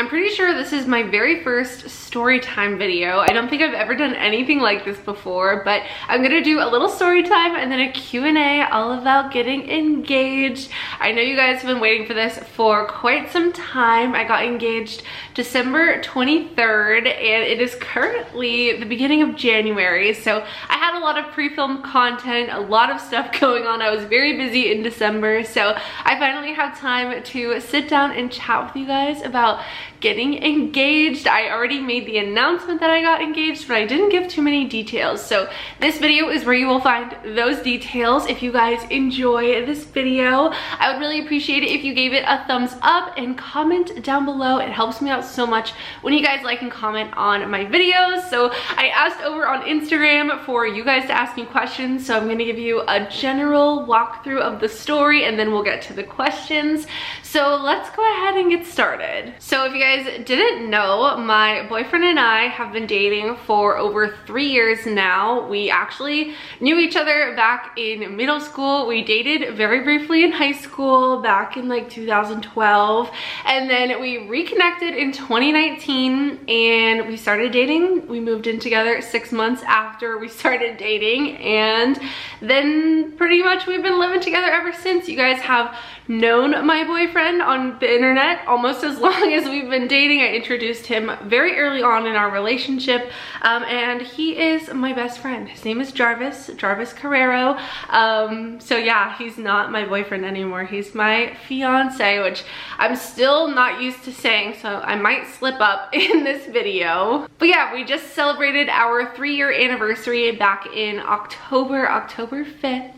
I'm pretty sure this is my very first story time video. I don't think I've ever done anything like this before, but I'm gonna do a little story time and then a Q&A all about getting engaged. I know you guys have been waiting for this for quite some time. I got engaged December 23rd and it is currently the beginning of January, so I had a lot of pre-filmed content, a lot of stuff going on. I was very busy in December, so I finally have time to sit down and chat with you guys about getting engaged. I already made the announcement that I got engaged, but I didn't give too many details. So this video is where you will find those details. If you guys enjoy this video, I would really appreciate it if you gave it a thumbs up and comment down below. It helps me out so much when you guys like and comment on my videos. So I asked over on Instagram for you guys to ask me questions, so I'm gonna give you a general walkthrough of the story and then we'll get to the questions. So let's go ahead and get started. So if you guys didn't know, my boyfriend and I have been dating for over 3 years now. We actually knew each other back in middle school. We dated very briefly in high school back in like 2012, and then we reconnected in 2019 and we started dating. We moved in together 6 months after we started dating, and then pretty much we've been living together ever since. You guys have known my boyfriend on the internet almost as long as we've been dating. I introduced him very early on in our relationship, and he is my best friend. His name is Jarvis Carrero. So yeah, he's not my boyfriend anymore. He's my fiance, which I'm still not used to saying, so I might slip up in this video. But yeah, we just celebrated our 3-year anniversary back in October 5th.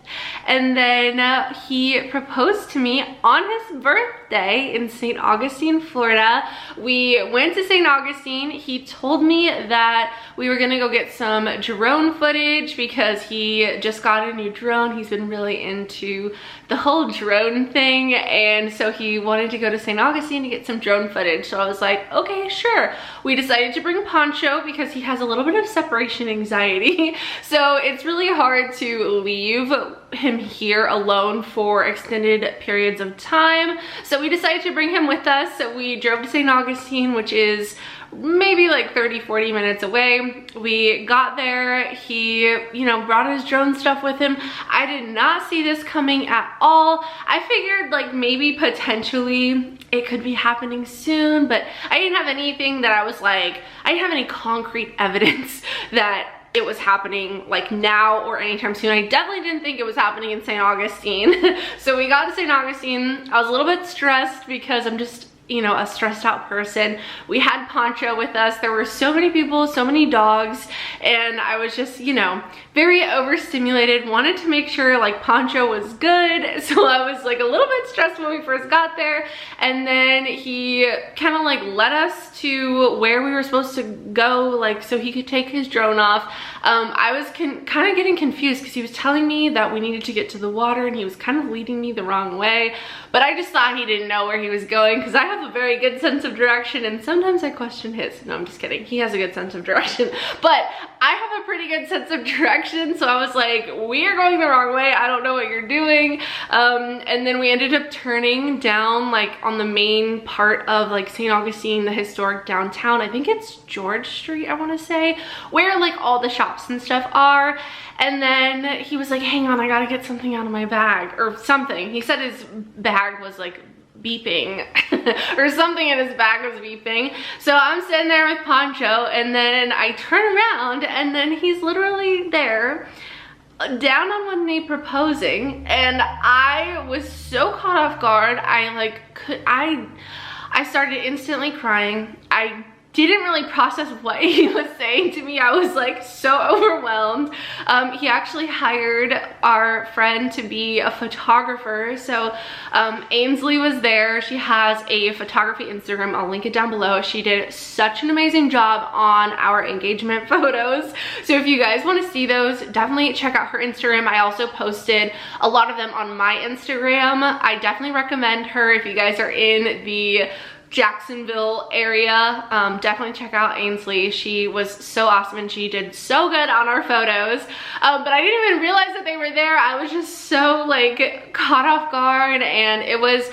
And then he proposed to me on his birthday in St. Augustine, Florida. We went to St. Augustine. He told me that we were gonna go get some drone footage because he just got a new drone. He's been really into the whole drone thing, and so he wanted to go to St. Augustine to get some drone footage. So I was like, okay, sure. We decided to bring Poncho because he has a little bit of separation anxiety. So it's really hard to leave him here alone for extended periods of time. So we decided to bring him with us. So we drove to St. Augustine, which is maybe like 30-40 minutes away. We got there. He, you know, brought his drone stuff with him. I did not see this coming at all. I figured like maybe potentially it could be happening soon, but I didn't have anything that I was like, I didn't have any concrete evidence that it was happening like now or anytime soon. I definitely didn't think it was happening in St. Augustine. So we got to St. Augustine. I was a little bit stressed because I'm just, you know, a stressed out person. We had Poncho with us. There were so many people, so many dogs, and I was just, you know, very overstimulated. Wanted to make sure like Poncho was good. So I was like a little bit stressed when we first got there. And then he kind of like led us to where we were supposed to go, like so he could take his drone off. I was kind of getting confused because he was telling me that we needed to get to the water and he was kind of leading me the wrong way. But I just thought he didn't know where he was going because I have a very good sense of direction, and sometimes I question his. No, I'm just kidding. He has a good sense of direction, but I have a pretty good sense of direction. So I was like, we are going the wrong way. I don't know what you're doing. And then we ended up turning down like on the main part of like St. Augustine, the historic downtown. I think it's George Street, I want to say, where like all the shops and stuff are. And then he was like, hang on, I gotta get something out of my bag or something. He said his bag was like beeping or something in his bag was beeping. So I'm sitting there with Poncho, and then I turn around and then he's literally there down on one knee proposing, and I was so caught off guard. I started instantly crying. I didn't really process what he was saying to me. I was like so overwhelmed. He actually hired our friend to be a photographer. So Ainsley was there. She has a photography Instagram. I'll link it down below. She did such an amazing job on our engagement photos. So if you guys want to see those, definitely check out her Instagram. I also posted a lot of them on my Instagram. I definitely recommend her if you guys are in the Jacksonville area. Definitely check out Ainsley. She was so awesome and she did so good on our photos. But I didn't even realize that they were there. I was just so like caught off guard, and it was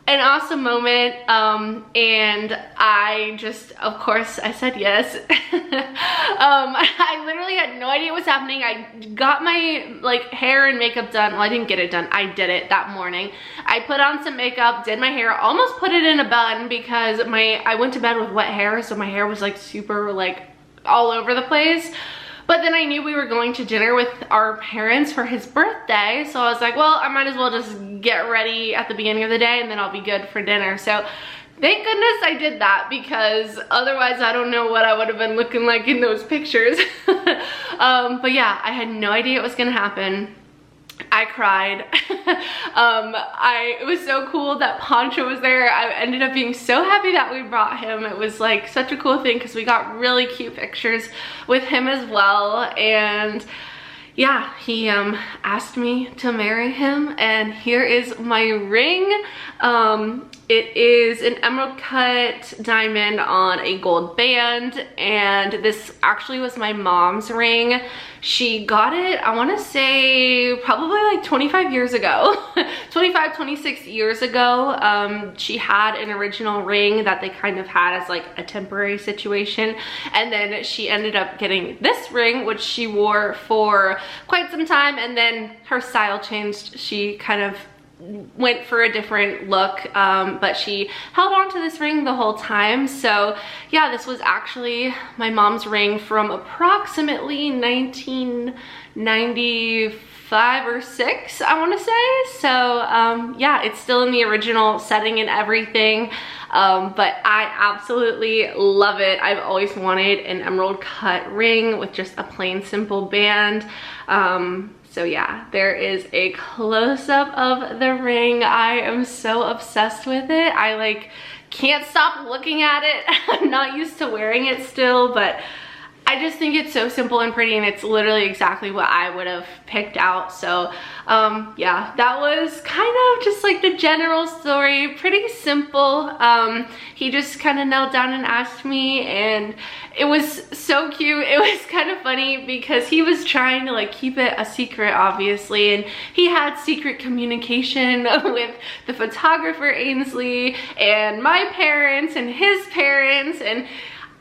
an awesome moment, and I just, of course, I said yes. I literally had no idea what was happening. I got my like hair and makeup done. Well, I didn't get it done. I did it that morning. I put on some makeup, did my hair, almost put it in a bun because I went to bed with wet hair, so my hair was like super like all over the place. But then I knew we were going to dinner with our parents for his birthday, so I was like, well, I might as well just get ready at the beginning of the day and then I'll be good for dinner. So thank goodness I did that, because otherwise I don't know what I would have been looking like in those pictures. But yeah, I had no idea it was gonna happen. I cried. It was so cool that Poncho was there. I ended up being so happy that we brought him. It was like such a cool thing because we got really cute pictures with him as well. And yeah, he asked me to marry him, and here is my ring. It is an emerald cut diamond on a gold band, and this actually was my mom's ring. She got it, I want to say probably like 25 years ago. 25, 26 years ago. She had an original ring that they kind of had as like a temporary situation, and then she ended up getting this ring, which she wore for quite some time, and then her style changed. She kind of went for a different look, but she held on to this ring the whole time. So yeah, this was actually my mom's ring from approximately 1995 or 6, I want to say. So yeah, it's still in the original setting and everything, but I absolutely love it. I've always wanted an emerald cut ring with just a plain simple band. So yeah, there is a close-up of the ring. I am so obsessed with it. I like can't stop looking at it. I'm not used to wearing it still, but I just think it's so simple and pretty, and it's literally exactly what I would have picked out. So yeah, that was kind of just like the general story. Pretty simple. He just kind of knelt down and asked me, and it was so cute. It was kind of funny because he was trying to like keep it a secret, obviously, and he had secret communication with the photographer Ainsley and my parents and his parents, and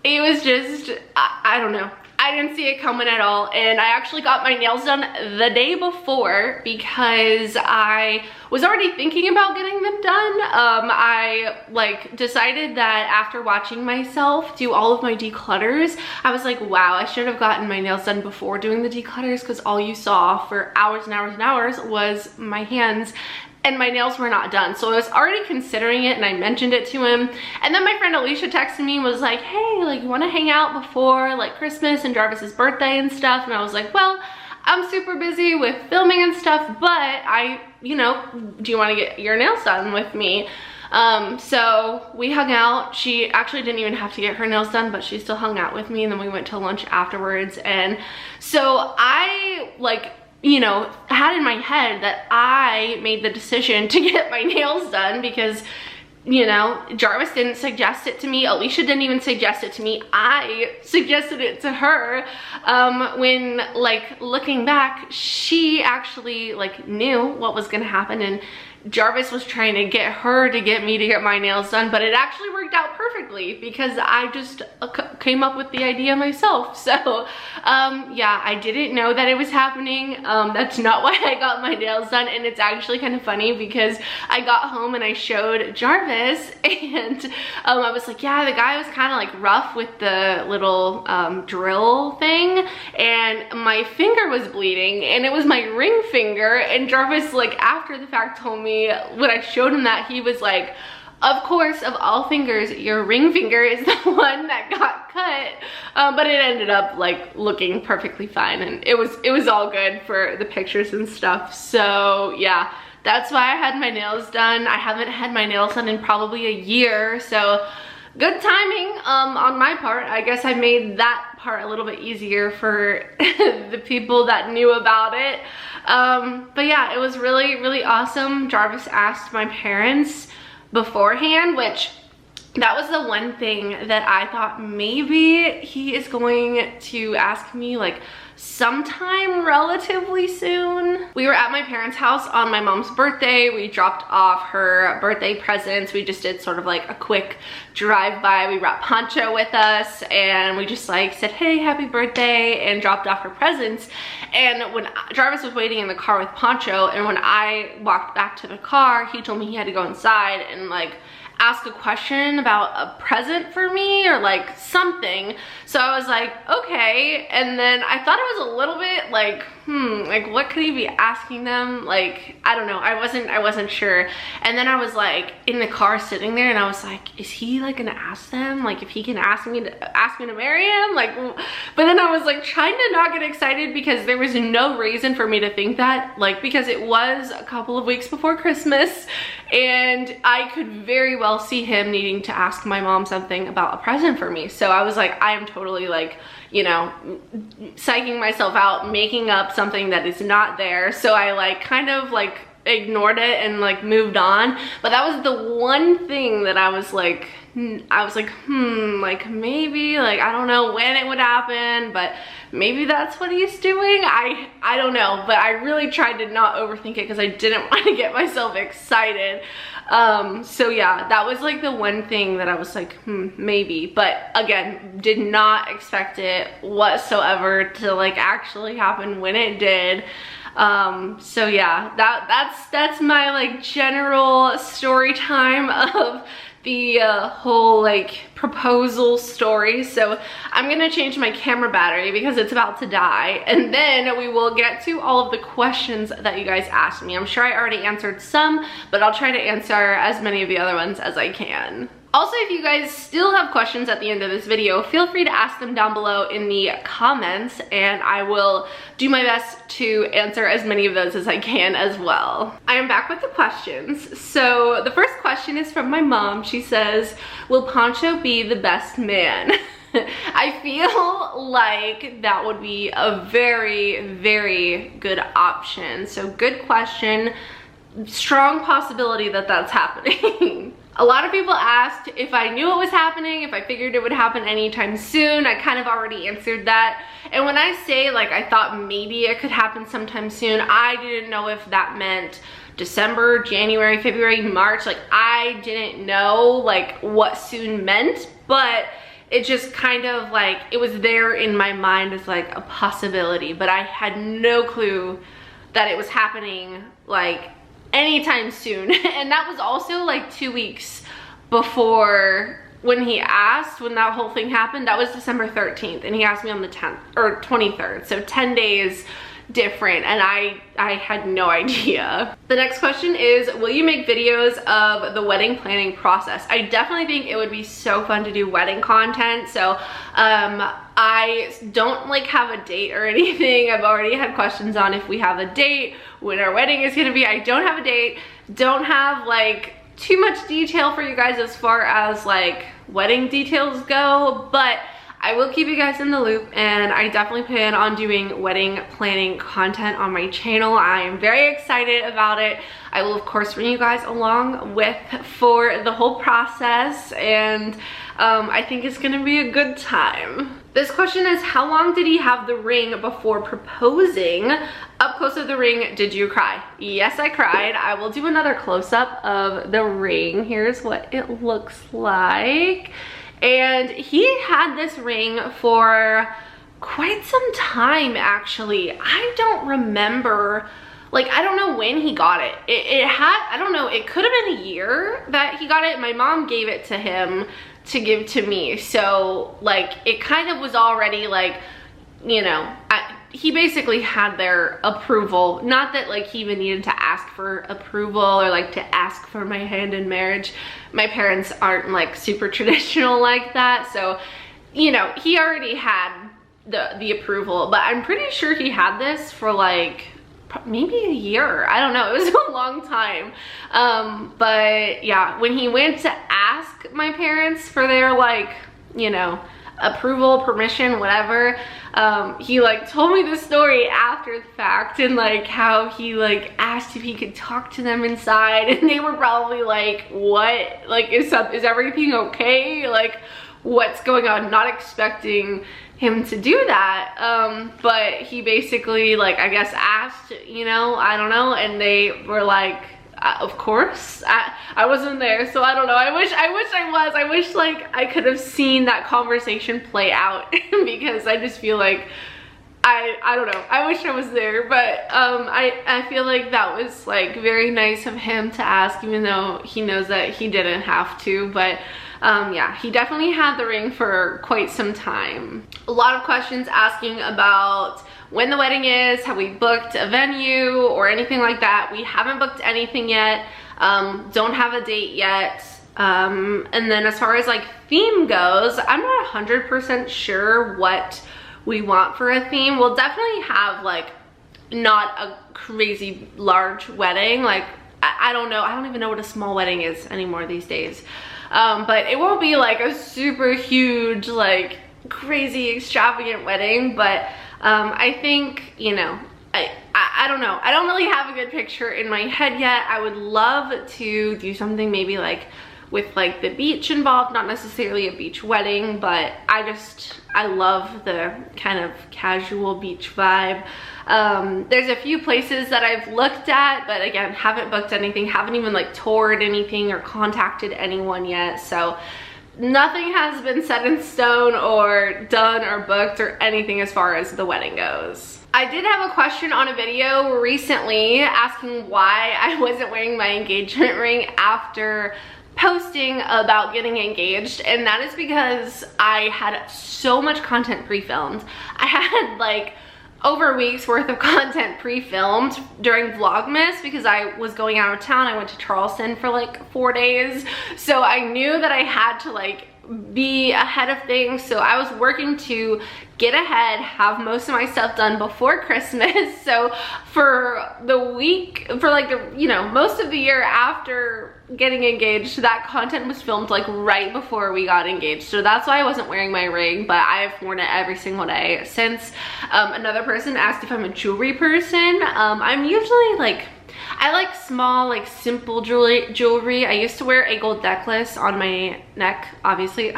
it was just, I don't know. I didn't see it coming at all, and I actually got my nails done the day before because I was already thinking about getting them done. I like decided that after watching myself do all of my declutters, I was like, wow, I should have gotten my nails done before doing the declutters, because all you saw for hours and hours and hours was my hands, and my nails were not done. So I was already considering it, and I mentioned it to him. And then my friend Alicia texted me and was like, hey, like, you want to hang out before like Christmas and Jarvis's birthday and stuff? And I was like, well, I'm super busy with filming and stuff, but you know, do you want to get your nails done with me? So we hung out. She actually didn't even have to get her nails done, but she still hung out with me, and then we went to lunch afterwards. And so I like, you know, had in my head that I made the decision to get my nails done because, you know, Jarvis didn't suggest it to me. Alicia didn't even suggest it to me. I suggested it to her. When like looking back, she actually like knew what was gonna happen, and Jarvis was trying to get her to get me to get my nails done, but it actually worked out perfectly because I just came up with the idea myself. So yeah, I didn't know that it was happening. That's not why I got my nails done, and it's actually kind of funny because I got home and I showed Jarvis, and I was like, yeah, the guy was kind of like rough with the little drill thing, and my finger was bleeding, and it was my ring finger. And Jarvis, like, after the fact told me, when I showed him that, he was like, of course, of all fingers, your ring finger is the one that got cut. But it ended up like looking perfectly fine, and it was all good for the pictures and stuff. So yeah, that's why I had my nails done. I haven't had my nails done in probably a year, so good timing on my part. I guess I made that part a little bit easier for the people that knew about it. But yeah, it was really, really awesome. Jarvis asked my parents beforehand, which that was the one thing that I thought maybe he is going to ask me like sometime relatively soon. We were at my parents' house on my mom's birthday. We dropped off her birthday presents. We just did sort of like a quick drive-by. We brought Poncho with us and we just like said, hey, happy birthday, and dropped off her presents. And when Jarvis was waiting in the car with Poncho, and when I walked back to the car, he told me he had to go inside and like ask a question about a present for me or like something. So I was like, okay. And then I thought it was a little bit like, like what could he be asking them? Like, I don't know. I wasn't sure. And then I was like in the car sitting there and I was like, is he like gonna ask them? Like if he can ask me to marry him? Like, but then I was like trying to not get excited because there was no reason for me to think that, like, because it was a couple of weeks before Christmas and I could very well see him needing to ask my mom something about a present for me. So I was like, I am totally like, you know, psyching myself out, making up something that is not there. So I like kind of like ignored it and like moved on. But that was the one thing that I was like, like maybe, like I don't know when it would happen, but maybe that's what he's doing. I don't know, but I really tried to not overthink it because I didn't want to get myself excited. So yeah, that was like the one thing that I was like, maybe, but again, did not expect it whatsoever to like actually happen when it did. So yeah, that's my like general story time of the whole like proposal story. So I'm gonna change my camera battery because it's about to die, and then we will get to all of the questions that you guys asked me. I'm sure I already answered some, but I'll try to answer as many of the other ones as I can. Also, if you guys still have questions at the end of this video, feel free to ask them down below in the comments and I will do my best to answer as many of those as I can as well. I am back with the questions. So the first question is from my mom. She says, will Poncho be the best man? I feel like that would be a very, very good option. So good question. Strong possibility that that's happening. A lot of people asked if I knew it was happening, if I figured it would happen anytime soon. I kind of already answered that. And when I say like I thought maybe it could happen sometime soon, I didn't know if that meant December, January, February, March. Like I didn't know like what soon meant, but it just kind of like, it was there in my mind as like a possibility, but I had no clue that it was happening like anytime soon. And that was also like 2 weeks before when he asked, when that whole thing happened. That was December 13th and he asked me on the 10th or 23rd, so 10 days different, and I had no idea. The next question is, will you make videos of the wedding planning process? I definitely think it would be so fun to do wedding content. So I don't like have a date or anything. I've already had questions on if we have a date, when our wedding is gonna be. I don't have a date, don't have like too much detail for you guys as far as like wedding details go, but I will keep you guys in the loop, and I definitely plan on doing wedding planning content on my channel. I am very excited about it. I will of course bring you guys along with for the whole process, and I think it's gonna be a good time. This question is, how long did he have the ring before proposing? Up close of the ring, did you cry? Yes, I cried. I will do another close-up of the ring. Here's what it looks like. And he had this ring for quite some time, actually. I don't remember, like, I don't know when he got it. I don't know, it could have been a year that he got it. My mom gave it to him to give to me. So, like, it kind of was already, like, you know, he basically had their approval. Not that like he even needed to ask for approval or like to ask for my hand in marriage. My parents aren't like super traditional like that. So, you know, he already had the approval, but I'm pretty sure he had this for like maybe a year. I don't know, it was a long time. But yeah, when he went to ask my parents for their like, you know, approval, permission, whatever. He like told me the story after the fact, and like how he like asked if he could talk to them inside, and they were probably like, what? Like, is everything okay? Like, what's going on? Not expecting him to do that. But he basically, like, I guess asked, you know, I don't know, and they were like, of course. I wasn't there, so I don't know. I wish I was. I wish like I could have seen that conversation play out because I just feel like I don't know. I wish I was there, but I feel like that was like very nice of him to ask, even though he knows that he didn't have to. But yeah, he definitely had the ring for quite some time. A lot of questions asking about when the wedding is, have we booked a venue or anything like that. We haven't booked anything yet, don't have a date yet. And then as far as like theme goes, I'm not 100% sure what we want for a theme. We'll definitely have like not a crazy large wedding. Like, I don't know, I don't even know what a small wedding is anymore these days. But it won't be like a super huge, like crazy extravagant wedding, but I think, you know, I don't know. I don't really have a good picture in my head yet. I would love to do something maybe like with like the beach involved, not necessarily a beach wedding, but I love the kind of casual beach vibe. There's a few places that I've looked at, but again, haven't booked anything, haven't even like toured anything or contacted anyone yet. So nothing has been set in stone or done or booked or anything as far as the wedding goes. I did have a question on a video recently asking why I wasn't wearing my engagement ring after posting about getting engaged, and that is because I had so much content pre-filmed. I had like over a week's worth of content pre-filmed during Vlogmas because I was going out of town. I went to Charleston for like 4 days, so I knew that I had to like be ahead of things. So I was working to get ahead, have most of my stuff done before Christmas. So for the week, for like the, you know, most of the year after getting engaged, that content was filmed like right before we got engaged. So that's why I wasn't wearing my ring, but I have worn it every single day since. Another person asked if I'm a jewelry person. I'm usually like, I like small, like simple jewelry. I used to wear a gold necklace on my neck, obviously,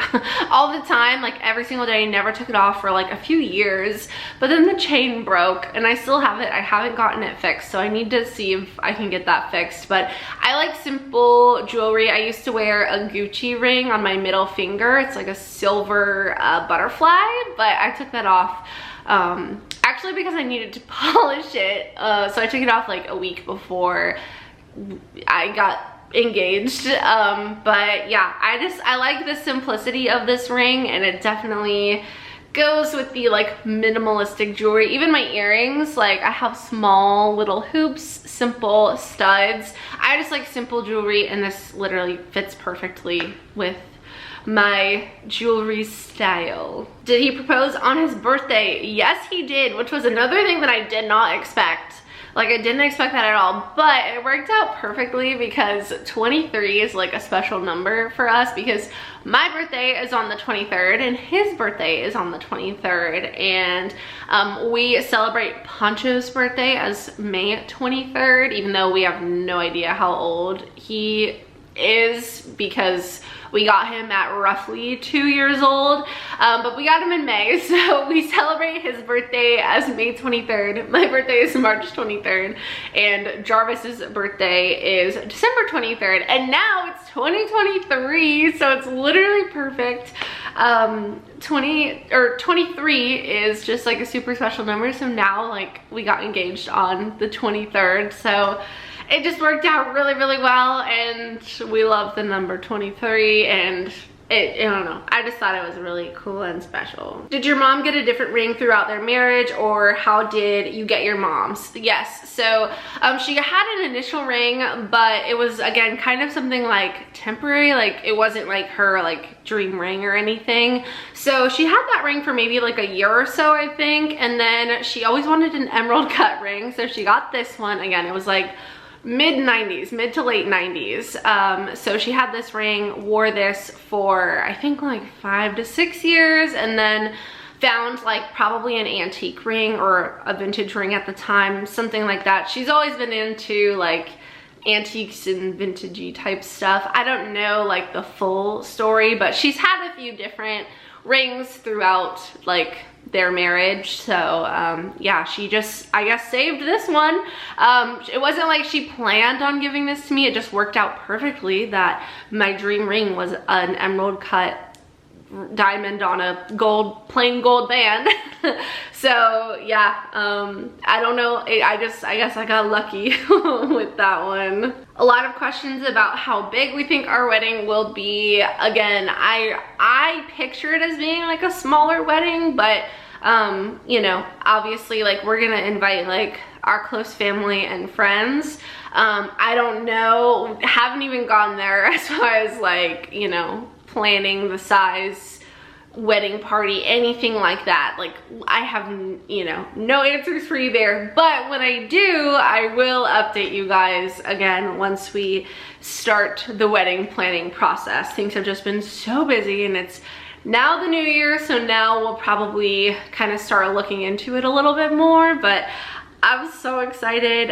all the time, like every single day. Never took it off for like a few years, but then the chain broke and I still have it. I haven't gotten it fixed, so I need to see if I can get that fixed. But I like simple jewelry. I used to wear a Gucci ring on my middle finger. It's like a silver butterfly, but I took that off actually because I needed to polish it, so I took it off like a week before I got engaged. But yeah, I like the simplicity of this ring, and it definitely goes with the like minimalistic jewelry. Even my earrings, like I have small little hoops, simple studs. I just like simple jewelry, and this literally fits perfectly with my jewelry style. Did he propose on his birthday? Yes, he did, which was another thing that I did not expect. Like, I didn't expect that at all, but it worked out perfectly because 23 is like a special number for us because my birthday is on the 23rd and his birthday is on the 23rd, and we celebrate Poncho's birthday as May 23rd, even though we have no idea how old he is because we got him at roughly 2 years old, but we got him in May, so we celebrate his birthday as May 23rd. My birthday is March 23rd, and Jarvis's birthday is December 23rd, and now it's 2023, so it's literally perfect. 23 is just like a super special number, so now like we got engaged on the 23rd, so it just worked out really, really well, and we love the number 23, and I don't know, I just thought it was really cool and special. Did your mom get a different ring throughout their marriage, or how did you get your mom's? Yes, so she had an initial ring, but it was, again, kind of something like temporary, like it wasn't like her like dream ring or anything. So she had that ring for maybe like a year or so, I think, and then she always wanted an emerald cut ring, so she got this one. Again, it was like mid-90s, mid to late 90s. So she had this ring, wore this for I think like 5 to 6 years, and then found like probably an antique ring or a vintage ring at the time, something like that. She's always been into like antiques and vintagey type stuff. I don't know like the full story, but she's had a few different rings throughout like their marriage. So yeah, she just, I guess, saved this one. It wasn't like she planned on giving this to me. It just worked out perfectly that my dream ring was an emerald cut diamond on a plain gold band. So yeah, I don't know, I guess I got lucky with that one. A lot of questions about how big we think our wedding will be. Again, I picture it as being like a smaller wedding, but you know, obviously like we're gonna invite like our close family and friends. I don't know, haven't even gone there as far as like, you know, planning the size, wedding party, anything like that. Like I have, you know, no answers for you there, but when I do, I will update you guys again once we start the wedding planning process. Things have just been so busy, and it's now the new year, so now we'll probably kind of start looking into it a little bit more, but I'm so excited.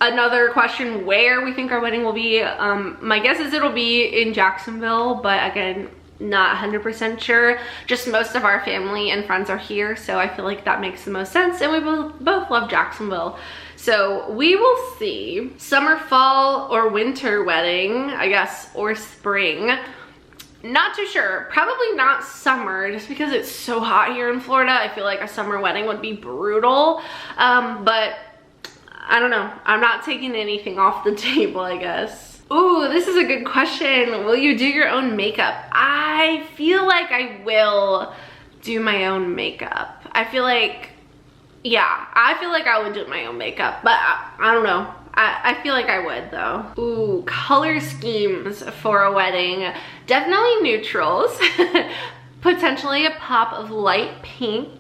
Another question, where we think our wedding will be. My guess is it'll be in Jacksonville, but again, not 100% sure. Just most of our family and friends are here, so I feel like that makes the most sense, and we both love Jacksonville. So we will see. Summer, fall, or winter wedding, I guess, or spring. Not too sure. Probably not summer, just because it's so hot here in Florida. I feel like a summer wedding would be brutal, but I don't know. I'm not taking anything off the table, I guess. Ooh, this is a good question. Will you do your own makeup? I feel like I will do my own makeup. I feel like, yeah, I feel like I would do my own makeup, but I don't know. I feel like I would though. Ooh, color schemes for a wedding. Definitely neutrals. Potentially a pop of light pink.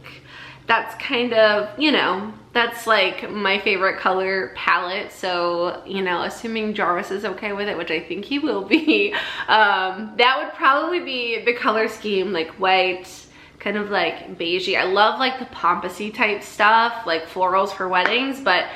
That's kind of, you know, that's like my favorite color palette. So, you know, assuming Jarvis is okay with it, which I think he will be, that would probably be the color scheme, like white, kind of like beigey. I love like the pompousy type stuff, like florals for weddings, but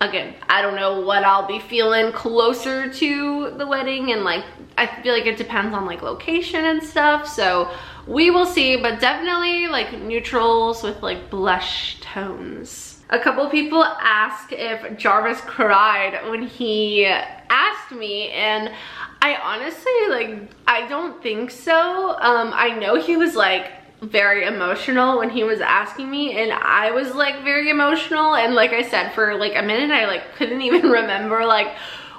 again, I don't know what I'll be feeling closer to the wedding, and like I feel like it depends on like location and stuff, so we will see, but definitely like neutrals with like blush tones. A couple people asked if Jarvis cried when he asked me, and I honestly, like, I don't think so. I know he was like very emotional when he was asking me, and I was like very emotional, and like I said, for like a minute I like couldn't even remember like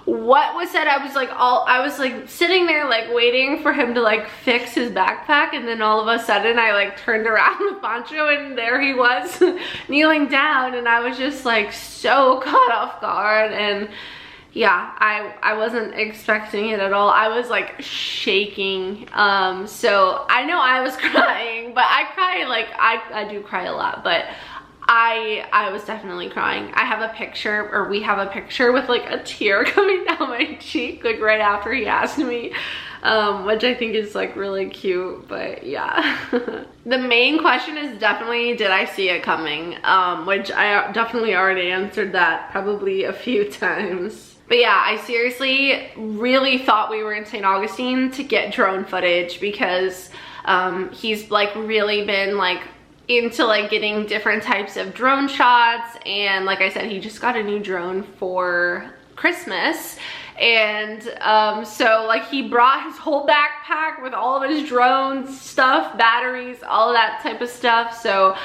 what was said. I was like sitting there like waiting for him to like fix his backpack, and then all of a sudden I like turned around with Pancho, and there he was kneeling down, and I was just like so caught off guard. And yeah, I wasn't expecting it at all. I was like shaking. So I know I was crying, but I cry, like I do cry a lot, but I was definitely crying. I have a picture, or we have a picture with like a tear coming down my cheek, like right after he asked me, which I think is like really cute, but yeah. The main question is definitely, did I see it coming? Which I definitely already answered that probably a few times. But yeah, I seriously really thought we were in St. Augustine to get drone footage, because he's like really been like into like getting different types of drone shots, and like I said, he just got a new drone for Christmas, and so like he brought his whole backpack with all of his drones stuff, batteries, all of that type of stuff. So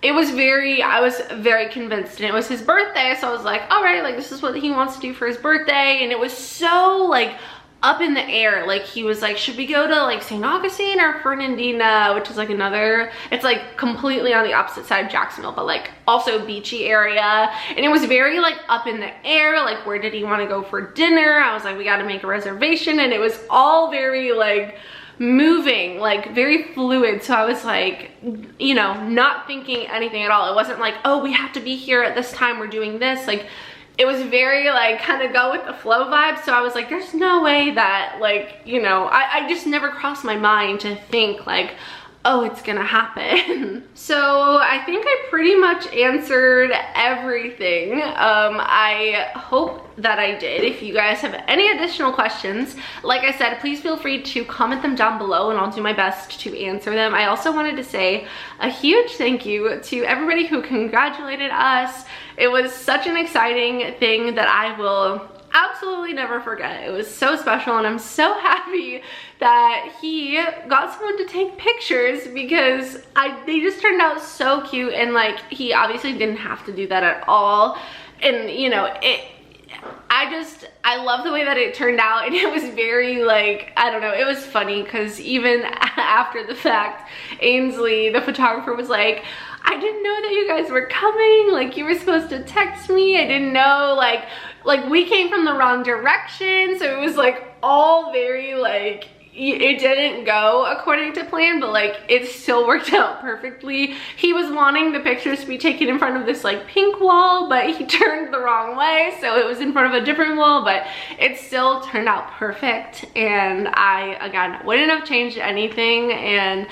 it was I was very convinced, and it was his birthday, so I was like, all right, like this is what he wants to do for his birthday. And it was so like up in the air. Like he was like, should we go to like St. Augustine or Fernandina, which is like another, it's like completely on the opposite side of Jacksonville, but like also beachy area. And it was very like up in the air, like where did he want to go for dinner? I was like, we got to make a reservation, and it was all very like moving, like very fluid. So I was like, you know, not thinking anything at all. It wasn't like, oh, we have to be here at this time, we're doing this. Like it was very like kind of go with the flow vibe. So I was like, there's no way that like, you know, I just never crossed my mind to think like, oh, it's gonna happen. So I think I pretty much answered everything. I hope that I did. If you guys have any additional questions, like I said, please feel free to comment them down below and I'll do my best to answer them. I also wanted to say a huge thank you to everybody who congratulated us. It was such an exciting thing that I will absolutely never forget. It was so special and I'm so happy that he got someone to take pictures because they just turned out so cute, and like he obviously didn't have to do that at all. And you know, I love the way that it turned out, and it was very like, I don't know, it was funny because even after the fact, Ainsley, the photographer, was like, I didn't know that you guys were coming, like you were supposed to text me, I didn't know, like we came from the wrong direction. So it was like all very like, it didn't go according to plan, but like it still worked out perfectly. He was wanting the pictures to be taken in front of this like pink wall, but he turned the wrong way, so it was in front of a different wall, but it still turned out perfect. And I, again, wouldn't have changed anything, and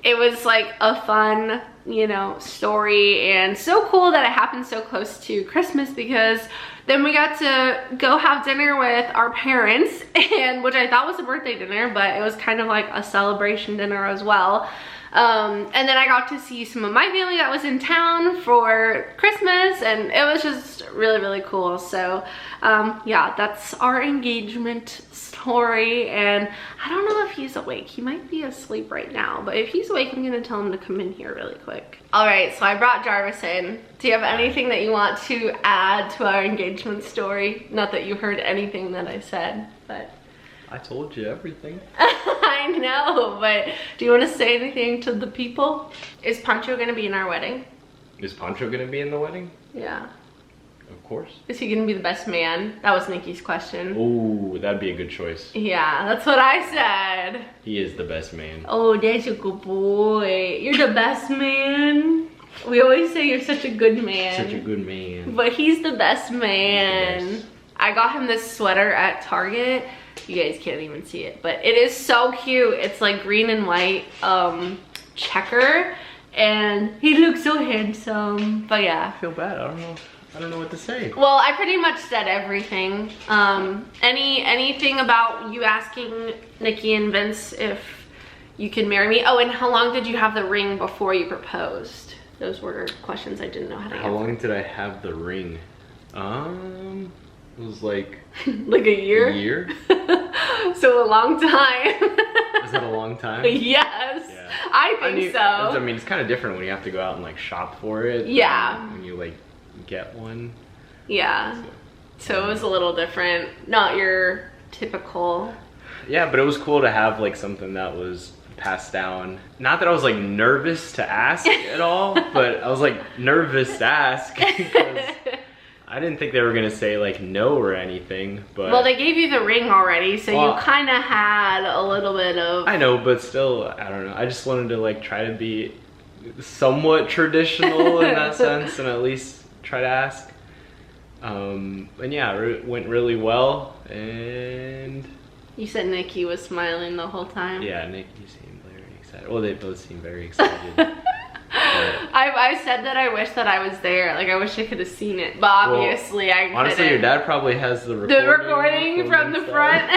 it was like a fun, you know, story, and so cool that it happened so close to Christmas, because then we got to go have dinner with our parents, and which I thought was a birthday dinner, but it was kind of like a celebration dinner as well. And then I got to see some of my family that was in town for Christmas, and it was just really, really cool. So yeah, that's our engagement story. And I don't know if he's awake. He might be asleep right now, but if he's awake, I'm gonna tell him to come in here really quick. All right, so I brought Jarvis in. Do you have anything that you want to add to our engagement story? Not that you heard anything that I said, but I told you everything. I know, but do you want to say anything to the people? Is Pancho gonna be in our wedding? Is Pancho gonna be in the wedding? Yeah. Of course. Is he gonna be the best man? That was Nikki's question. Oh, that'd be a good choice. Yeah, that's what I said. He is the best man. Oh, that's a good boy. You're the best man. We always say you're such a good man. Such a good man. But he's the best man. He's the best. I got him this sweater at Target. You guys can't even see it, but it is so cute. It's like green and white checker, and he looks so handsome. But yeah, I feel bad. I don't know what to say. Well, I pretty much said everything. Anything about you asking Nikki and Vince if you can marry me? Oh, and how long did you have the ring before you proposed? Those were questions I didn't know how to answer. How long did I have the ring? It was like like a year? A year? So a long time. Is that a long time? Yes. Yeah. I think so. I mean, it's kind of different when you have to go out and like shop for it. Yeah. When you like get one. Yeah. So it was a little different. Not your typical. Yeah, but it was cool to have like something that was passed down. Not that I was like nervous to ask at all, but I was like nervous to ask because I didn't think they were gonna say like no or anything, but well, they gave you the ring already, so you kind of had a little bit of. I know, but still, I don't know. I just wanted to like try to be somewhat traditional in that sense, and at least try to ask. And yeah, it went really well. And you said Nikki was smiling the whole time. Yeah, Nikki seemed very excited. Well, they both seemed very excited. I said that I wish that I was there. Like, I wish I could have seen it. But obviously, I couldn't. Honestly, your dad probably has the recording from the front.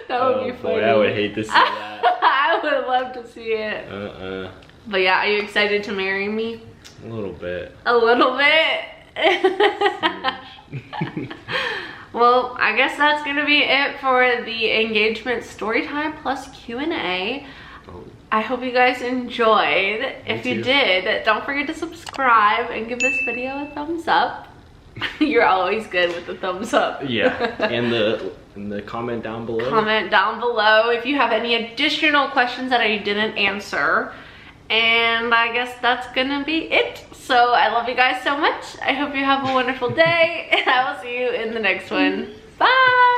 That would be funny. Boy, I would hate to see that. I would love to see it. But yeah, are you excited to marry me? A little bit. A little bit? Well, I guess that's gonna be it for the engagement story time plus Q&A. I hope you guys enjoyed. If you did, don't forget to subscribe and give this video a thumbs up. You're always good with the thumbs up. Yeah, and the comment down below. Comment down below if you have any additional questions that I didn't answer. And I guess that's gonna be it. So I love you guys so much. I hope you have a wonderful day, and I will see you in the next one. Bye!